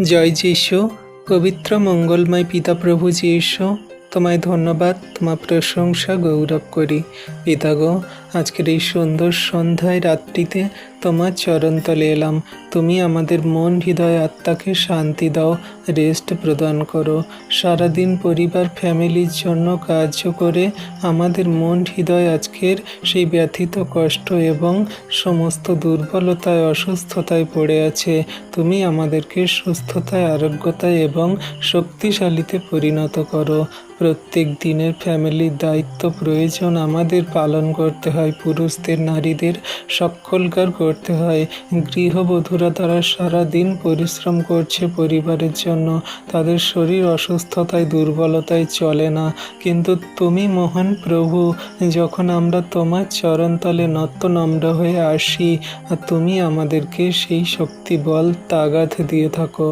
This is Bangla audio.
জয় যীশু। পবিত্র মঙ্গলময় পিতা প্রভু যীশু, তোমায় ধন্যবাদ, তোমার প্রশংসা গৌরব করি। পিতা গো, আজকের এই সুন্দর সন্ধ্যায় রাত্রিতে তোমার চরণতলে এলাম। তুমি আমাদের মন হৃদয় আত্মাকে শান্তি দাও, রেস্ট প্রদান করো। সারাদিন পরিবার ফ্যামিলির জন্য কার্য করে আমাদের মন হৃদয় আজকের সেই ব্যথিত কষ্ট এবং সমস্ত দুর্বলতায় অসুস্থতায় পড়ে আছে। তুমি আমাদেরকে সুস্থতায়, আরোগ্যতায় এবং শক্তিশালীতে পরিণত করো। প্রত্যেক দিনের ফ্যামিলির দায়িত্ব প্রয়োজন আমাদের পালন করতে হয়, পুরুষদের নারীদের সকলকার করতে হয়। গৃহবধূরা তারা সারাদিন পরিশ্রম করছে পরিবারের জন্য, তাদের শরীর অসুস্থতায় দুর্বলতায় চলে না, কিন্তু তুমি মহান প্রভু, যখন আমরা তোমার চরণতলে নতনম্র হয়ে আসি, আর তুমি আমাদেরকে সেই শক্তি বল তাগাদ দিয়ে থাকো।